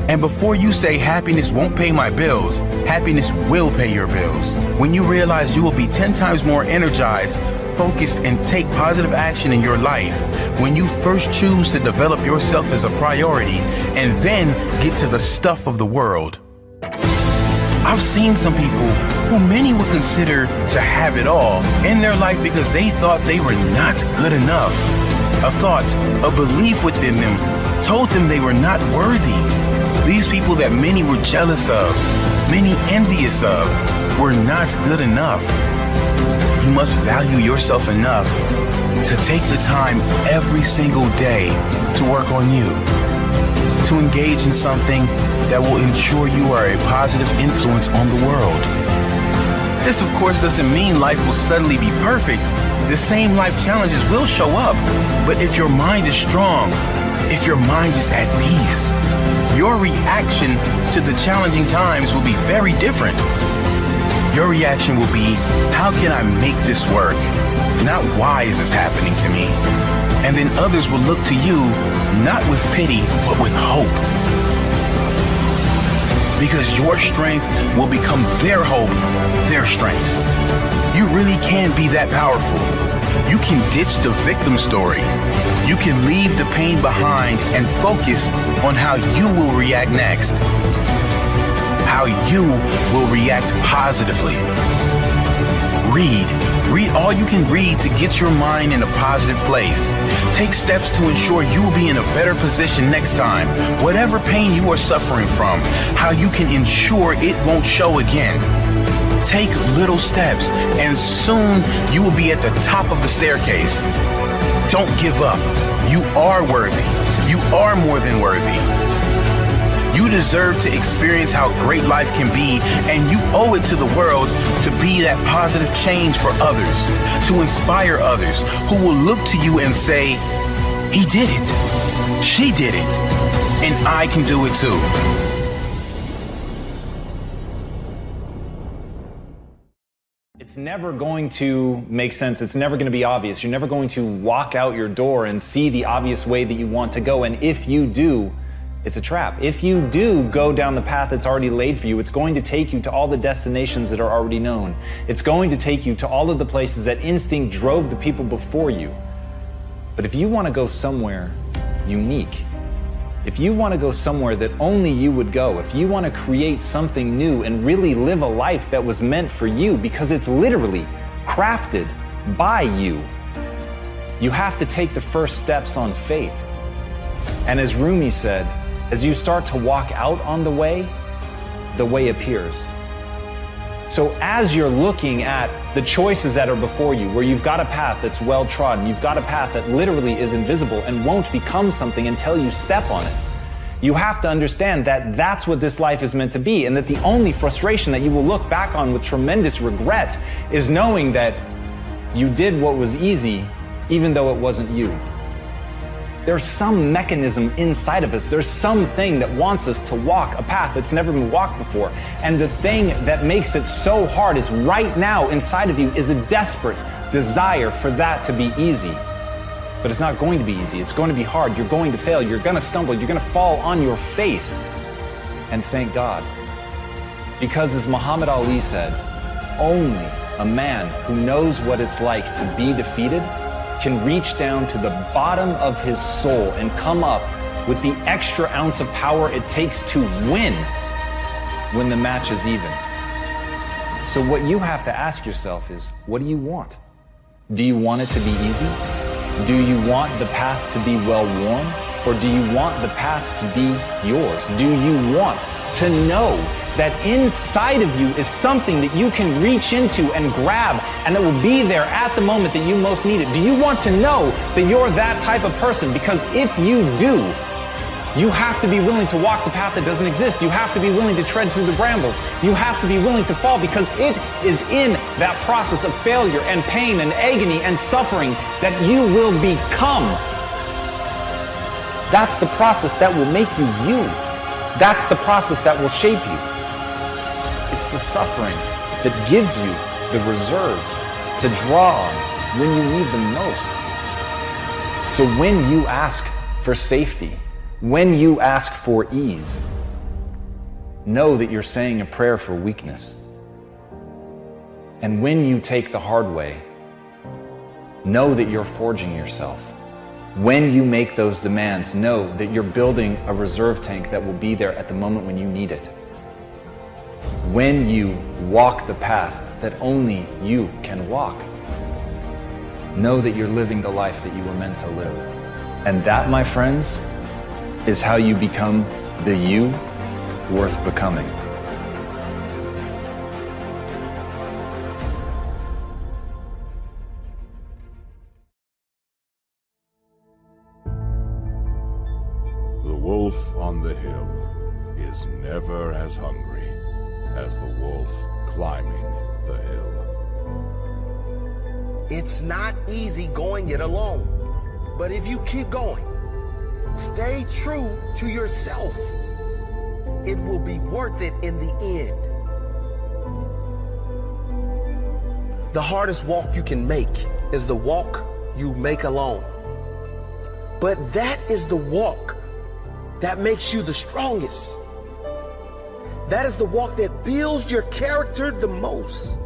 And before you say happiness won't pay my bills, happiness will pay your bills. When you realize you will be 10 times more energized, focused, and take positive action in your life, when you first choose to develop yourself as a priority and then get to the stuff of the world. I've seen some people who many would consider to have it all in their life because they thought they were not good enough. A thought, a belief within them told them they were not worthy. These people that many were jealous of, many envious of, were not good enough. You must value yourself enough to take the time every single day to work on you, to engage in something that will ensure you are a positive influence on the world. This, of course, doesn't mean life will suddenly be perfect. The same life challenges will show up, but if your mind is strong, if your mind is at peace, your reaction to the challenging times will be very different. Your reaction will be, how can I make this work? Not why is this happening to me? And then others will look to you, not with pity, but with hope. Because your strength will become their hope, their strength. You really can be that powerful. You can ditch the victim story. You can leave the pain behind and focus on how you will react next. How you will react positively. Read all you can read to get your mind in a positive place. Take steps to ensure you will be in a better position next time. Whatever pain you are suffering from, how you can ensure it won't show again. Take little steps, and soon you will be at the top of the staircase. Don't give up. You are worthy. You are more than worthy. You deserve to experience how great life can be, and you owe it to the world to be that positive change for others, to inspire others who will look to you and say, he did it, she did it, and I can do it too. It's never going to make sense. It's never going to be obvious. You're never going to walk out your door and see the obvious way that you want to go. And if you do, it's a trap. If you do go down the path that's already laid for you, it's going to take you to all the destinations that are already known. It's going to take you to all of the places that instinct drove the people before you. But if you want to go somewhere unique, if you want to go somewhere that only you would go, if you want to create something new and really live a life that was meant for you, because it's literally crafted by you, you have to take the first steps on faith. And as Rumi said, as you start to walk out on the way appears. So as you're looking at the choices that are before you, where you've got a path that's well trodden, you've got a path that literally is invisible and won't become something until you step on it, you have to understand that that's what this life is meant to be, and that the only frustration that you will look back on with tremendous regret is knowing that you did what was easy, even though it wasn't you. There's some mechanism inside of us. There's something that wants us to walk a path that's never been walked before. And the thing that makes it so hard is right now inside of you is a desperate desire for that to be easy. But it's not going to be easy. It's going to be hard. You're going to fail. You're going to stumble. You're going to fall on your face. And thank God. Because as Muhammad Ali said, only a man who knows what it's like to be defeated can reach down to the bottom of his soul and come up with the extra ounce of power it takes to win when the match is even. So what you have to ask yourself is, what do you want? Do you want it to be easy? Do you want the path to be well-worn? Or do you want the path to be yours? Do you want to know that inside of you is something that you can reach into and grab, and that will be there at the moment that you most need it? Do you want to know that you're that type of person? Because if you do, you have to be willing to walk the path that doesn't exist. You have to be willing to tread through the brambles. You have to be willing to fall, because it is in that process of failure and pain and agony and suffering that you will become. That's the process that will make you you. That's the process that will shape you. It's the suffering that gives you the reserves to draw on when you need them most. So when you ask for safety, when you ask for ease, know that you're saying a prayer for weakness. And when you take the hard way, know that you're forging yourself. When you make those demands, know that you're building a reserve tank that will be there at the moment when you need it. When you walk the path that only you can walk, know that you're living the life that you were meant to live. And that, my friends, is how you become the you worth becoming. The wolf on the hill is never as hungry as the wolf climbing the hill. It's not easy going it alone, but if you keep going, stay true to yourself, it will be worth it in the end. The hardest walk you can make is the walk you make alone. But that is the walk that makes you the strongest. That is the walk that builds your character the most.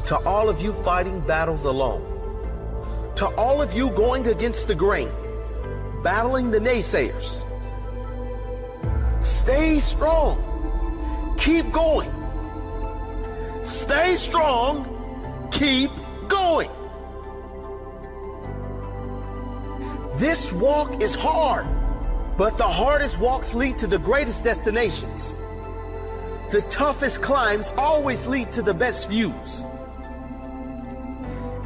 To all of you fighting battles alone, to all of you going against the grain, battling the naysayers, stay strong. Keep going. Stay strong. Keep going. This walk is hard, but the hardest walks lead to the greatest destinations. The toughest climbs always lead to the best views.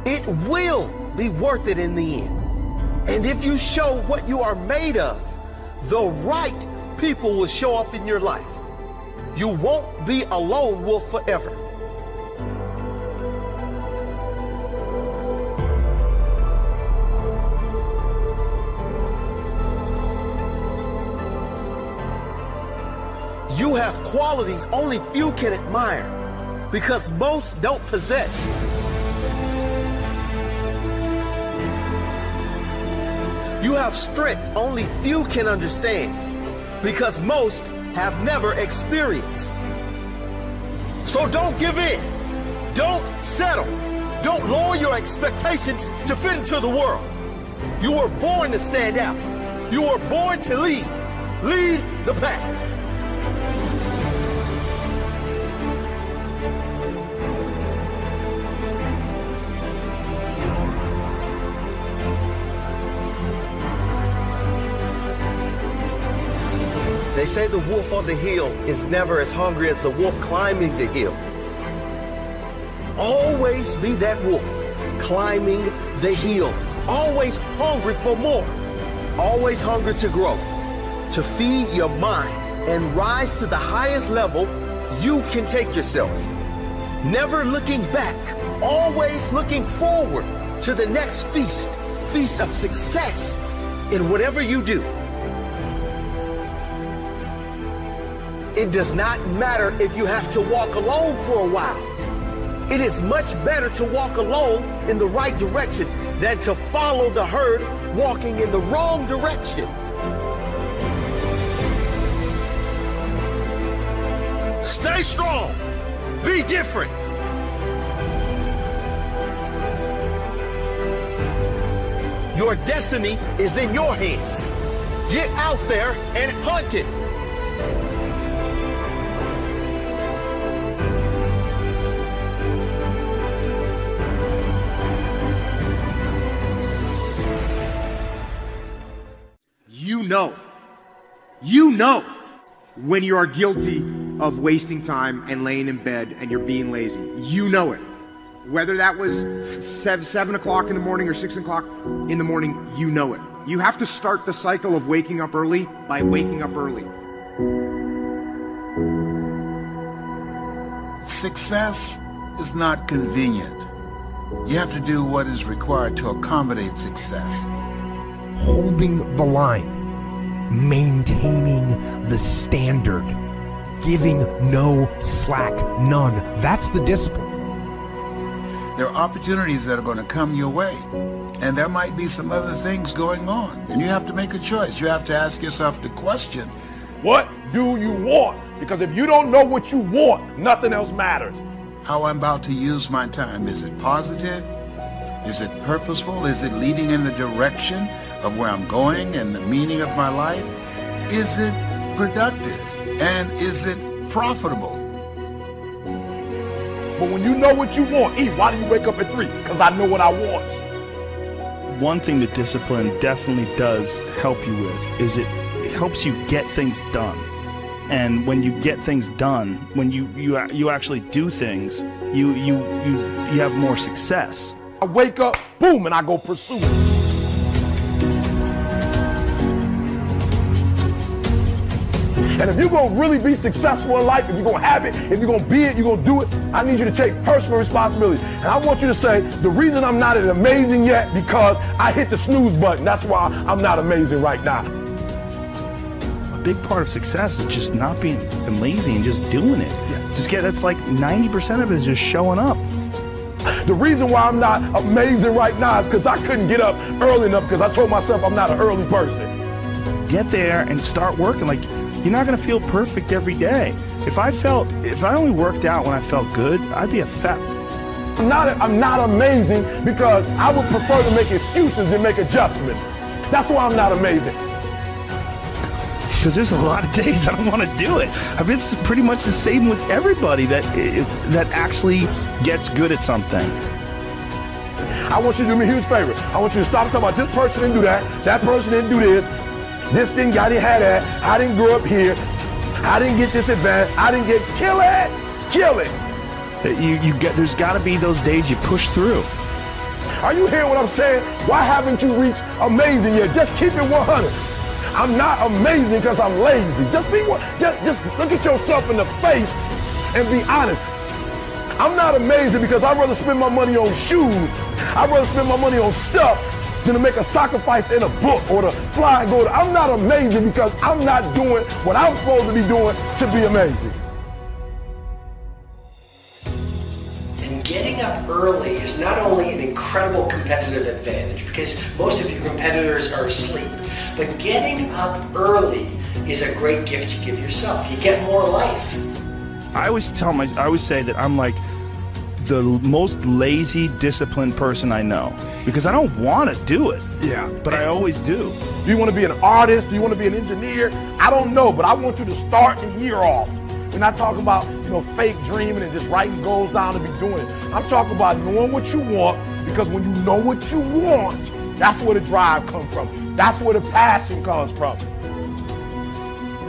It will be worth it in the end. And if you show what you are made of, the right people will show up in your life. You won't be a lone wolf forever. You have qualities only few can admire because most don't possess. You have strength only few can understand because most have never experienced. So don't give in. Don't settle. Don't lower your expectations to fit into the world. You were born to stand out. You were born to lead. Lead the pack. They say the wolf on the hill is never as hungry as the wolf climbing the hill. Always be that wolf climbing the hill. Always hungry for more. Always hungry to grow, to feed your mind and rise to the highest level you can take yourself. Never looking back, always looking forward to the next feast of success in whatever you do. It does not matter if you have to walk alone for a while. It is much better to walk alone in the right direction than to follow the herd walking in the wrong direction. Stay strong. Be different. Your destiny is in your hands. Get out there and hunt it. You know when you are guilty of wasting time and laying in bed and you're being lazy. You know it. Whether that was 7 o'clock in the morning or 6 o'clock in the morning, you know it. You have to start the cycle of waking up early by waking up early. Success is not convenient. You have to do what is required to accommodate success. Holding the line, maintaining the standard, giving no slack, none. That's the discipline. There are opportunities that are going to come your way, and there might be some other things going on, and you have to make a choice. You have to ask yourself the question, what do you want? Because if you don't know what you want, nothing else matters. How I'm about to use my time. Is it positive? Is it purposeful? Is it leading in the direction of where I'm going and the meaning of my life? Is it productive? And is it profitable? But when you know what you want, why do you wake up at 3? Because I know what I want. One thing that discipline definitely does help you with is it helps you get things done. And when you get things done, when you actually do things, you have more success. I wake up, boom, and I go pursue it. And if you're going to really be successful in life, if you're going to have it, if you're going to be it, you're going to do it, I need you to take personal responsibility. And I want you to say, the reason I'm not as amazing yet, because I hit the snooze button. That's why I'm not amazing right now. big part of success is just not being lazy and just doing it. That's like 90% of it is just showing up. The reason why I'm not amazing right now is because I couldn't get up early enough because I told myself I'm not an early person. Get there and start working. Like, you're not going to feel perfect every day. If I only worked out when I felt good, I'd be a fat. I'm not amazing because I would prefer to make excuses than make adjustments. That's why I'm not amazing. Because there's a lot of days I don't want to do it. It's pretty much the same with everybody that actually gets good at something. I want you to do me a huge favor. I want you to stop talking about this person didn't do that person didn't do this thing, I didn't have that, I didn't grow up here, I didn't get this advantage, I didn't get, kill it. There's got to be those days you push through. Are you hearing what I'm saying? Why haven't you reached amazing yet? Just keep it 100. I'm not amazing because I'm lazy. Just look at yourself in the face and be honest. I'm not amazing because I'd rather spend my money on shoes. I'd rather spend my money on stuff than to make a sacrifice in a book or to fly and go. I'm not amazing because I'm not doing what I'm supposed to be doing to be amazing. And getting up early is not only an incredible competitive advantage because most of your competitors are asleep, but getting up early is a great gift you give yourself. You get more life. I always say that I'm like the most lazy, disciplined person I know because I don't want to do it. Yeah. But I always do. Do you want to be an artist? Do you want to be an engineer? I don't know, but I want you to start the year off. We're not talking about, fake dreaming and just writing goals down and be doing it. I'm talking about knowing what you want, because when you know what you want, that's where the drive comes from. That's where the passion comes from.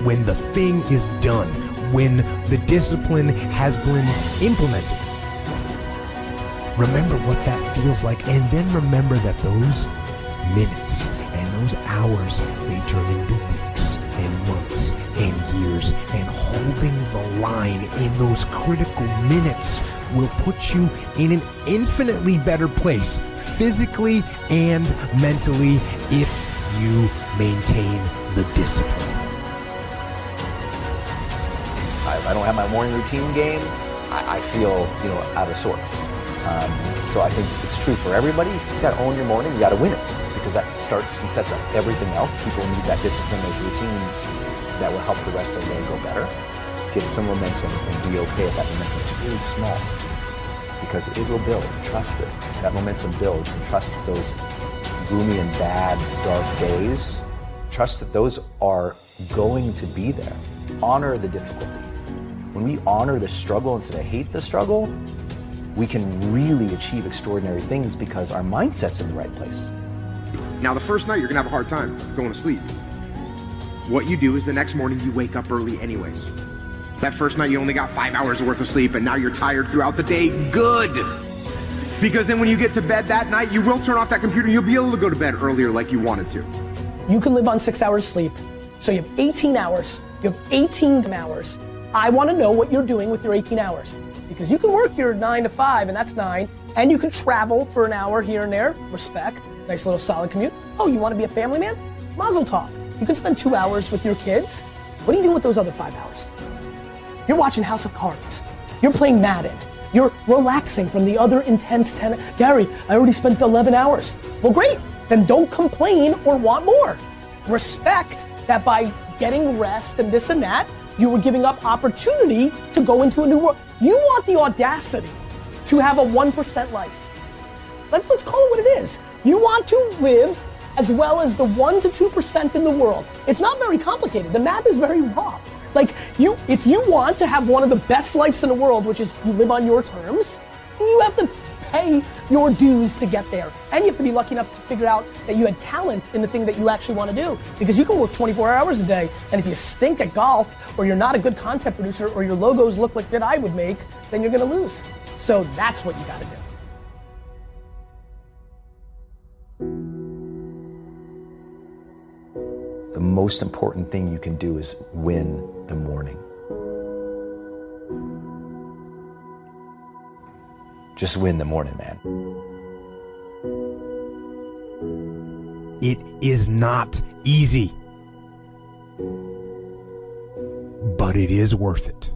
When the thing is done, when the discipline has been implemented, remember what that feels like, and then remember that those minutes and those hours, they turn into weeks and months and years, and holding the line in those critical minutes will put you in an infinitely better place, physically and mentally, if you maintain the discipline. If I don't have my morning routine game, I feel, out of sorts. So I think it's true for everybody. You got to own your morning. You got to win it, because that starts and sets up everything else. People need that discipline, those routines that will help the rest of the day go better. Get some momentum and be okay if that momentum is really small, because it will build. Trust it. That momentum builds, and trust that those gloomy and bad, dark days, trust that those are going to be there. Honor the difficulty. When we honor the struggle instead of hate the struggle, we can really achieve extraordinary things because our mindset's in the right place. Now, the first night, you're gonna have a hard time going to sleep. What you do is the next morning, you wake up early anyways. That first night, you only got 5 hours worth of sleep, and now you're tired throughout the day. Good! Because then when you get to bed that night, you will turn off that computer, and you'll be able to go to bed earlier like you wanted to. You can live on 6 hours sleep, so you have 18 hours. You have 18 hours. I want to know what you're doing with your 18 hours. Because you can work your 9 to 5, and that's 9, and you can travel for an hour here and there. Respect. Nice little solid commute. Oh, you want to be a family man? Mazel tov. You can spend 2 hours with your kids. What do you do with those other 5 hours? You're watching House of Cards. You're playing Madden. You're relaxing from the other intense 10. Gary, I already spent 11 hours. Well, great. Then don't complain or want more. Respect that by getting rest and this and that, you were giving up opportunity to go into a new world. You want the audacity to have a 1% life. Let's call it what it is. You want to live as well as the 1 to 2% in the world. It's not very complicated. The math is very raw. If you want to have one of the best lives in the world, which is you live on your terms, you have to pay your dues to get there. And you have to be lucky enough to figure out that you had talent in the thing that you actually want to do. Because you can work 24 hours a day, and if you stink at golf, or you're not a good content producer, or your logos look like that I would make, then you're gonna lose. So that's what you gotta do. The most important thing you can do is win the morning. Just win the morning, man. It is not easy. but it is worth it.